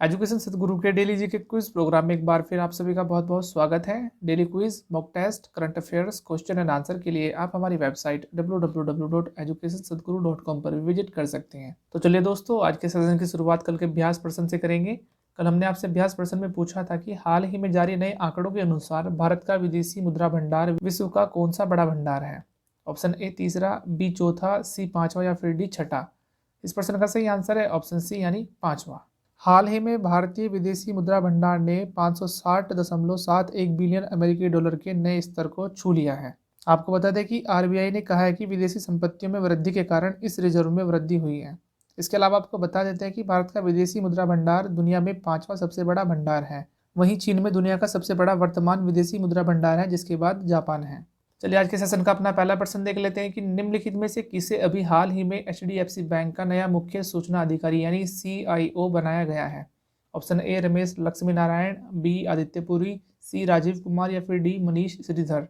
Education सदगुरु के daily GK quiz programme में एक बार फिर आप सभी का बहुत बहुत स्वागत है। Daily quiz, mock test, current affairs, question and answer के लिए आप हमारी वेबसाइट www.educationsadguru.com पर विजिट कर सकते हैं। तो चलिए दोस्तों, आज के सेशन की शुरुआत कल के अभ्यास प्रश्न से करेंगे। कल हमने आपसे अभ्यास प्रश्न में पूछा था कि हाल ही में जारी नए आंकड़ों के अनुसार भारत का विदेशी मुद्रा भंडार विश्व का कौन सा बड़ा भंडार है। ऑप्शन ए तीसरा, बी चौथा, सी पांचवा या फिर डी छठा। इस प्रश्न का सही आंसर है ऑप्शन सी यानी पांचवा। हाल ही में भारतीय विदेशी मुद्रा भंडार ने 560.71 बिलियन अमेरिकी डॉलर के नए स्तर को छू लिया है। आपको बता दें कि आरबीआई ने कहा है कि विदेशी संपत्तियों में वृद्धि के कारण इस रिजर्व में वृद्धि हुई है। इसके अलावा आपको बता देते हैं कि भारत का विदेशी मुद्रा भंडार दुनिया में पांचवा सबसे बड़ा भंडार है। वहीं चीन में दुनिया का सबसे बड़ा वर्तमान विदेशी मुद्रा भंडार है, जिसके बाद जापान है। चलिए आज के सेशन का अपना पहला प्रश्न देख लेते हैं कि निम्नलिखित में से किसे अभी हाल ही में एचडीएफसी बैंक का नया मुख्य सूचना अधिकारी यानी सीआईओ बनाया गया है। Option A Ramesh Lakshmi Narayan, B Aditya Puri, C Rajiv Kumar या फिर डी मनीष श्रीधर।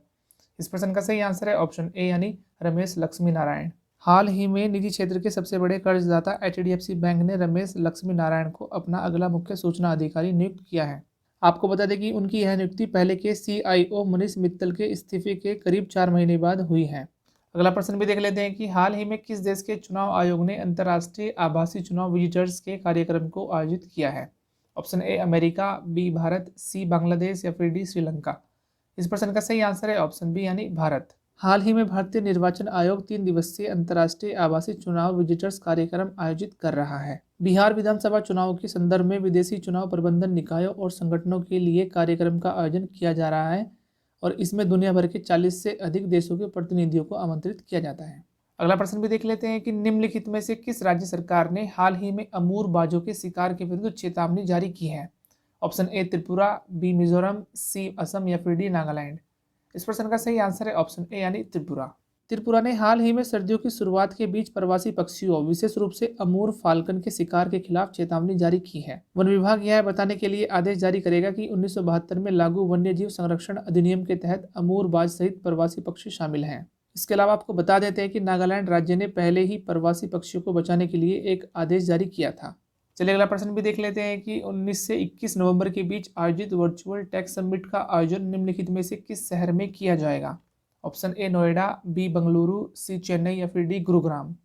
इस प्रश्न का सही आंसर है ऑप्शन ए यानी रमेश लक्ष्मी नारायण। हाल ही में निजी क्षेत्र के सबसे बड़े कर्जदाता एचडीएफसी बैंक ने रमेश लक्ष्मी नारायण को अपना अगला मुख्य सूचना अधिकारी नियुक्त किया है। आपको बता दें कि उनकी यह नियुक्ति पहले के सीआईओ मनीष मित्तल के इस्तीफे के करीब 4 महीने बाद हुई है। अगला प्रश्न भी देख लेते हैं कि हाल ही में किस देश के चुनाव आयोग ने अंतर्राष्ट्रीय आभासी चुनाव विजिटर्स के कार्यक्रम को आयोजित किया है। Option A America, B Bharat, C Bangladesh या फिर डी श्रीलंका। इस प्रश्न का सही आंसर है ऑप्शन बी यानी भारत। हाल ही में भारतीय निर्वाचन आयोग 3 दिवसीय अंतर्राष्ट्रीय आभासी चुनाव विजिटर्स कार्यक्रम आयोजित कर रहा है। बिहार विधानसभा चुनाव के संदर्भ में विदेशी चुनाव प्रबंधन निकायों और संगठनों के लिए कार्यक्रम का आयोजन किया जा रहा है और इसमें दुनिया भर के 40 से अधिक देशों के प्रतिनिधियों को आमंत्रित किया जाता है। अगला प्रश्न भी देख लेते हैं कि निम्नलिखित में से किस राज्य सरकार ने हाल ही में अमूर बाजों के शिकार के विरुद्ध चेतावनी जारी की है। Option A Tripura, B Mizoram, C Assam या फिर डी नागालैंड। इस प्रश्न का सही आंसर है ऑप्शन ए यानी त्रिपुरा। त्रिपुरा ने हाल ही में सर्दियों की शुरुआत के बीच प्रवासी पक्षियों, विशेष रूप से अमूर फाल्कन के शिकार के खिलाफ चेतावनी जारी की है। वन विभाग यह बताने के लिए आदेश जारी करेगा कि 1972 में लागू वन्यजीव संरक्षण अधिनियम के तहत अमूर बाज सहित प्रवासी पक्षी शामिल हैं। इसके अलावा आपको बता देते हैं कि नागालैंड राज्य ने पहले ही प्रवासी पक्षियों को बचाने के लिए एक आदेश जारी किया था। चलिए अगला प्रश्न भी देख लेते हैं कि 19 से 21 नवंबर के बीच आयोजित वर्चुअल टेक समिट का आयोजन निम्नलिखित में से किस शहर में किया जाएगा। Option A Noida, B Bengaluru, C Chennai या फिर डी गुरुग्राम।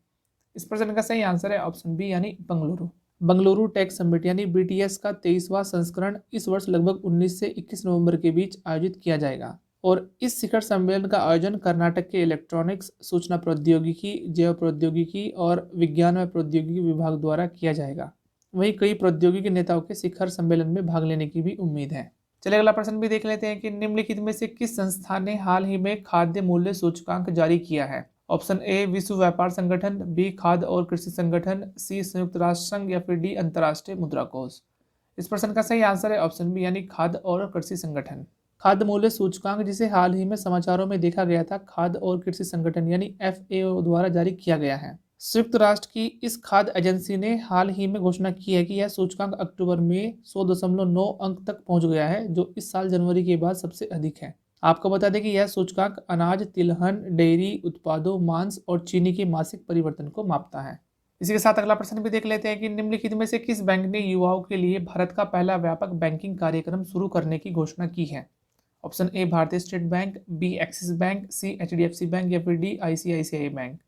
इस प्रश्न का सही आंसर है ऑप्शन बी यानी बंगलुरु। बंगलुरु टेक समिट यानी बीटीएस का 23वां संस्करण इस वर्ष लगभग 19 से 21 नवंबर के बीच आयोजित किया जाएगा और इस शिखर सम्मेलन का आयोजन कर्नाटक के इलेक्ट्रॉनिक्स, सूचना प्रौद्योगिकी, जैव प्रौद्योगिकी और विज्ञान व प्रौद्योगिकी विभाग द्वारा किया जाएगा। वहीं कई प्रौद्योगिकी नेताओं के शिखर सम्मेलन में भाग लेने की भी उम्मीद है। चलिए अगला प्रश्न भी देख लेते हैं कि निम्नलिखित में से किस संस्था ने हाल ही में खाद्य मूल्य सूचकांक जारी किया है। ऑप्शन ए विश्व व्यापार संगठन, बी खाद्य और कृषि संगठन, सी संयुक्त राष्ट्र संघ या फिर डी अंतर्राष्ट्रीय मुद्रा कोष। इस प्रश्न का सही आंसर है ऑप्शन बी यानी खाद्य और कृषि संगठन। खाद्य मूल्य सूचकांक, जिसे हाल ही में समाचारों में देखा गया था, खाद्य और कृषि संगठन यानी FAO द्वारा जारी किया गया है। संयुक्त राष्ट्र की इस खाद्य एजेंसी ने हाल ही में घोषणा की है कि यह सूचकांक अक्टूबर में 100.9 अंक तक पहुंच गया है, जो इस साल जनवरी के बाद सबसे अधिक है। आपको बता दें कि यह सूचकांक अनाज, तिलहन, डेयरी उत्पादों, मांस और चीनी के मासिक परिवर्तन को मापता है। इसी के साथ अगला प्रश्न भी देख लेते हैं कि निम्नलिखित में से किस बैंक ने युवाओं के लिए भारत का पहला व्यापक बैंकिंग कार्यक्रम शुरू करने की घोषणा की है। Option A Bharatiya State Bank, B Axis Bank, C HDFC Bank या फिर डी ICICI बैंक।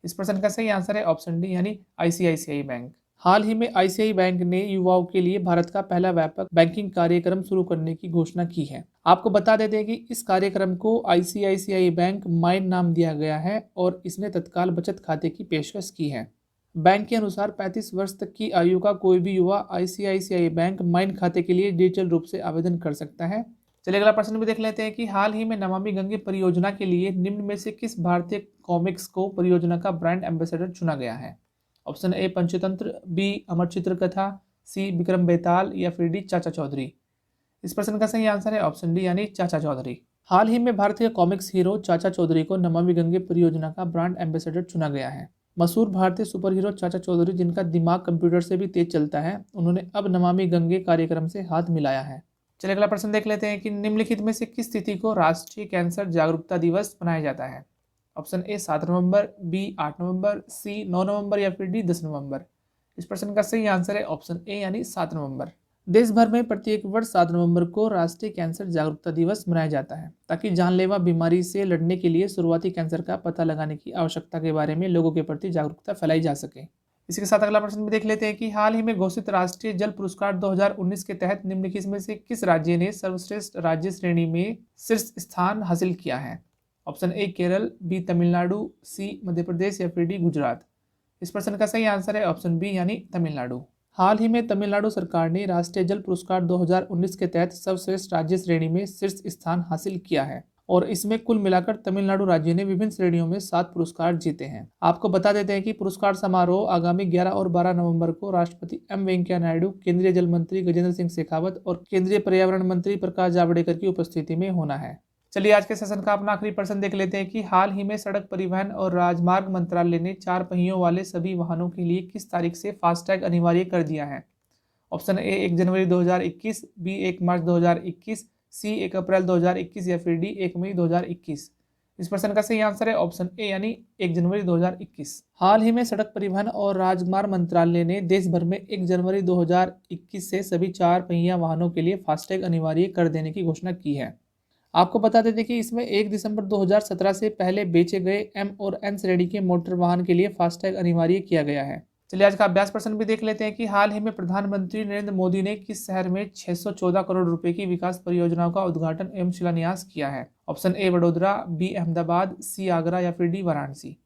इस प्रश्न का सही आंसर है ऑप्शन डी यानी ICICI बैंक। हाल ही में ICICI बैंक ने युवाओं के लिए भारत का पहला व्यापक बैंकिंग कार्यक्रम शुरू करने की घोषणा की है। आपको बता देते हैं कि इस कार्यक्रम को ICICI बैंक माइंड नाम दिया गया है और इसने तत्काल बचत खाते की पेशकश की है। बैंक के अनुसार 35 वर्ष तक की आयु का कोई भी युवा ICICI बैंक माइंड खाते के लिए डिजिटल रूप से आवेदन कर सकता है। चलिए अगला प्रश्न भी देख लेते हैं कि हाल ही में नमामि गंगे परियोजना के लिए निम्न में से किस भारतीय कॉमिक्स को परियोजना का ब्रांड एम्बेसडर चुना गया है। ऑप्शन ए पंचतंत्र, बी अमर चित्र कथा, सी विक्रम बेताल या फिर डी चाचा चौधरी। इस प्रश्न का सही आंसर है ऑप्शन डी यानी चाचा चौधरी। हाल ही में भारतीय कॉमिक्स हीरो चाचा चौधरी को नमामि गंगे परियोजना का ब्रांड एम्बेसडर चुना गया है। मशहूर भारतीय सुपर हीरो चाचा चौधरी, जिनका दिमाग कंप्यूटर से भी तेज चलता है, उन्होंने अब नमामि गंगे कार्यक्रम से हाथ मिलाया है। चलिए अगला प्रश्न देख लेते हैं कि निम्नलिखित में से किस तिथि को राष्ट्रीय कैंसर जागरूकता दिवस मनाया जाता है। ऑप्शन ए 7 नवंबर, बी 8 नवंबर, सी 9 नवंबर या फिर डी 10 नवंबर। इस प्रश्न का सही आंसर है ऑप्शन ए यानी 7 नवंबर। देश भर में प्रत्येक वर्ष 7 नवंबर को राष्ट्रीय कैंसर जागरूकता दिवस मनाया जाता है ताकि जानलेवा बीमारी से लड़ने के लिए शुरुआती कैंसर का पता लगाने की आवश्यकता के बारे में लोगों के प्रति जागरूकता फैलाई जा सके। इसी के साथ अगला प्रश्न भी देख लेते हैं कि हाल ही में घोषित राष्ट्रीय जल पुरस्कार 2019 के तहत निम्नलिखित में से किस राज्य ने सर्वश्रेष्ठ राज्य श्रेणी में शीर्ष स्थान हासिल किया है? Option A Kerala, B Tamil Nadu, C Madhya Pradesh या फिर डी गुजरात। इस प्रश्न का सही आंसर है ऑप्शन बी यानी तमिलनाडु। हाल ही में तमिलनाडु सरकार ने राष्ट्रीय जल पुरस्कार 2019 के तहत सर्वश्रेष्ठ राज्य श्रेणी में शीर्ष स्थान हासिल किया है और इसमें कुल मिलाकर तमिलनाडु राज्य ने विभिन्न श्रेणियों में 7 पुरस्कार जीते हैं। आपको बता देते हैं कि पुरस्कार समारोह आगामी 11 और 12 नवंबर को राष्ट्रपति एम वेंकैया नायडू, केंद्रीय जल मंत्री गजेंद्र सिंह शेखावत और केंद्रीय पर्यावरण मंत्री प्रकाश जावड़ेकर की उपस्थिति में होना है। चलिए आज के सेशन का अपना आखिरी प्रश्न देख लेते हैं कि हाल ही में सड़क परिवहन और राजमार्ग मंत्रालय ने 4 पहियों वाले सभी वाहनों के लिए किस तारीख से फास्टैग अनिवार्य कर दिया है? ऑप्शन ए 1 जनवरी 2021, बी 1 मार्च 2021, सी 1 अप्रैल 2021 या फिर डी 1 मई 2021। इस प्रश्न का सही आंसर है ऑप्शन ए यानी 1 जनवरी 2021। हाल ही में सड़क परिवहन और राजमार्ग मंत्रालय ने देश भर में 1 जनवरी 2021 से सभी 4 पहिया वाहनों के लिए फास्टैग अनिवार्य कर देने की घोषणा की है। आपको बता देते कि इसमें 1 दिसंबर 2017 से पहले बेचे गए एम और एन श्रेणी के मोटर वाहन के लिए फास्टैग अनिवार्य किया गया है। चलिए आज का अभ्यास प्रश्न भी देख लेते हैं कि हाल ही में प्रधानमंत्री नरेंद्र मोदी ने किस शहर में 614 करोड़ रुपए की विकास परियोजनाओं का उद्घाटन एवं शिलान्यास किया है? Option A Vadodara, B Ahmedabad, C Agra या फिर डी वाराणसी।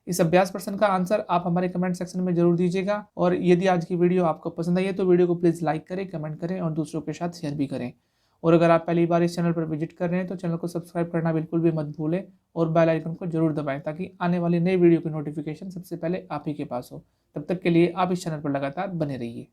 इस अभ्यास प्रश्न का आंसर आप हमारे कमेंट सेक्शन में जरूर दीजिएगा और यदि आज की वीडियो आपको पसंद आई है तो वीडियो को प्लीज़ लाइक करें, कमेंट करें और दूसरों के साथ शेयर भी करें। और अगर आप पहली बार इस चैनल पर विजिट कर रहे हैं तो चैनल को सब्सक्राइब करना बिल्कुल भी मत भूलें और बेल आइकन को जरूर दबाएं ताकि आने वाली नई वीडियो की नोटिफिकेशन सबसे पहले आप ही के पास हो। तब तक के लिए आप इस चैनल पर लगातार बने रहिए।